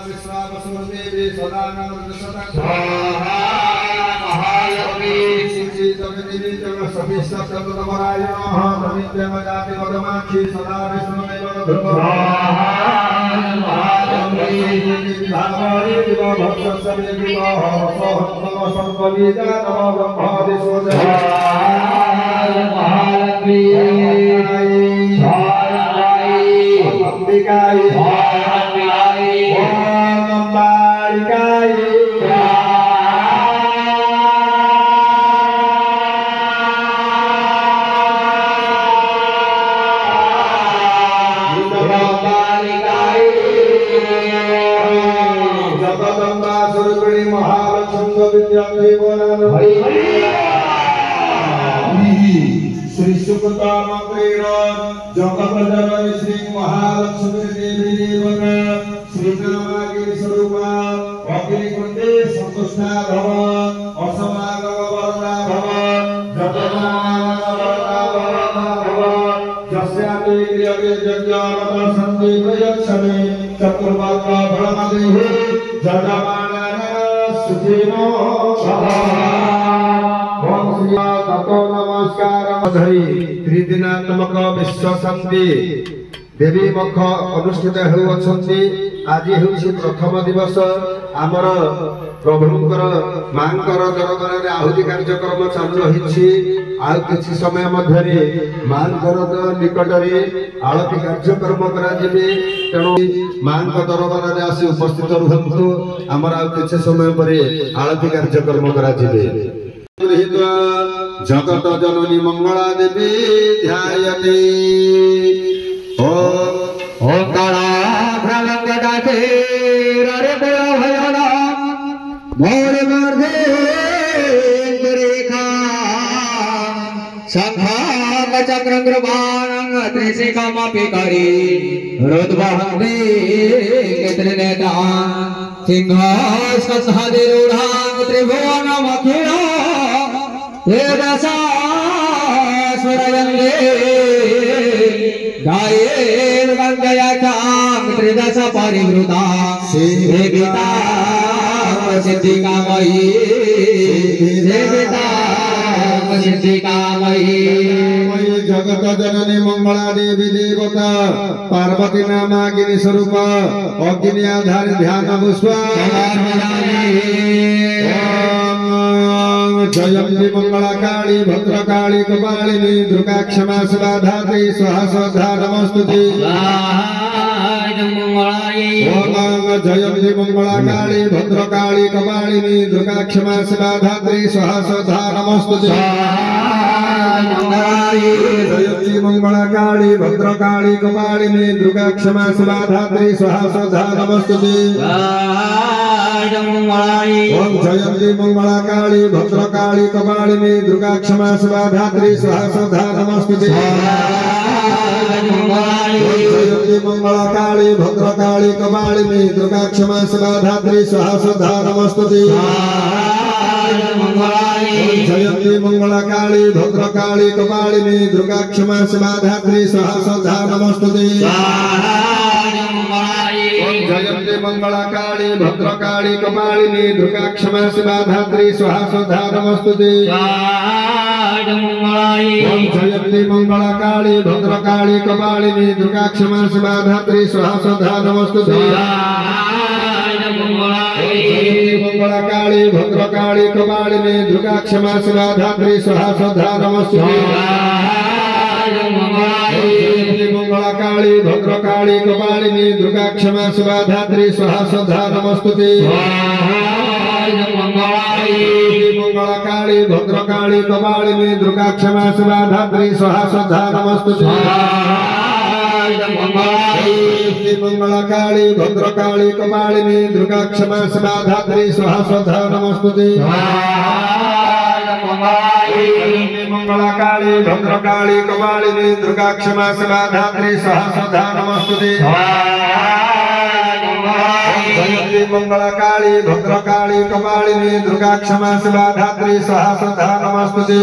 विश्वावसुदेवी सदानंदशतक महालक्ष्मी श्री जगन्नाथ जग सतीशतमराय नमः नित्यमजाति वदमाक्षी सदा विष्णुमेव ध्रुव महालक्ष्मी भावये विवाह भक्तसवे विवाह सोहम संपवीजा नमो ब्रह्मादिशोद महालक्ष्मी अंबिकाय ओम अंबालिकाय जगदम्बा सुरगुणी महालक्ष्मी विद्यार्थी श्री सुकता मंत्रेण जगत जननी श्री महालक्ष्मी देवी देवना श्री नामागिरी स्वरूपा अग्निकुंडे संतुष्टा भव असमागम वरदा भव जगन्नाथ भव जस्याते क्रियते यज्ञानत संदीपयच्छमे चतुर्वर्ग फलमदेहि जगमानन सुखिनो भव ततो नमस्कार धरी त्रिदिनात्मक विश्व शांति देवी मख अनुष्ठित होउछन्ति आज होउछि प्रथम दिवस आमर प्रभुंकर मांकर दरबार रे आहुति कार्यक्रम चालू रहिछि आ किछि समय मध्यरे मांकर निकट रे आरती कार्यक्रम करा जेबे तेणु मांक दरबार रे आसी उपस्थित रहंतु आमर आ किछि समय परे आरती कार्यक्रम करा जेबे जगत जननी मंगला देवी ध्यायते ओंकारा भ्रलंगदाते रे बोला भयला मोर मर्दे रेखा शंखा चक्र कृपाण त्रिशिखमपि करी रुद्वहंते त्रिनेता सिंहासनसहदिरूढा त्रिभुवनमखिला स्वरयन्ते गायेन वन्दयाचां त्रिदश परिवृता सेविता सिद्धिकामयी सेविता सिद्धिकामयी जगत जननी मंगला देवी देवता पार्वती नामागिनी स्वरूप अग्नि आधार ध्यान पुष्पा जयंती मंगला काली भद्रकाली कपालिनी दुर्गा क्षमा शिवा धात्री स्वाहा स्वधा नमस्तुते ओम जयंती मंगला काली भद्रकाली कपालिनी दुर्गा क्षमा शिवा धात्री स्वाहा स्वधा नमस्तुते जयंती मंगला काली भद्रकाली कपालिनी दुर्गा क्षमा शिवा धात्री स्वाहा स्वधा नमस्तुते ओम जयंती मंगला काली भद्रकाली कपालिनी दुर्गा क्षमा शिवा धात्री स्वाहा स्वधा नमस्तुते जयंती मंगला काली भद्रकाली कपालिनी दुर्गा क्षमा शिवा धात्री स्वाहा स्वधा नमस्तुते जयंती मंगला काली भद्रकाली कपालिनी दुर्गा क्षमा शिवा धात्री स्वाहा स्वधा नमस्तुते जयंती मंगला काली भद्रकाली कपालिनी दुर्गा क्षमा शिवा धात्री स्वाहा स्वधा नमस्तुते जयंती मंगला काली भद्रकाली कपालिनी दुर्गा क्षमा शिवा धात्री स्वाहा स्वधा नमस्तुते जयंती मंगला काली भद्रकाली कपालिनी दुर्गा क्षमा शिवा धात्री स्वाहा स्वधा नमस्तुते मंगला काली भद्रकाली कपालिनी दुर्गा क्षमा शिवा धात्री स्वाहा स्वधा नमस्तुते मंगला काली भद्रकाली कपालिनी दुर्गा क्षमा शिवा धात्री स्वाहा स्वधा नमस्तुते मंगला काली भद्रकाली कपालिनी दुर्गा क्षमा शिवा धात्री स्वाहा स्वधा नमस्तुते मंगला काली भद्रकाली कपालिनी दुर्गा क्षमा शिवा धात्री स्वाहा स्वधा नमस्तुते जयंती मंगला काली भद्रकाली कपालिनी दुर्गा क्षमा शिवा धात्री स्वाहा स्वधा नमस्तुते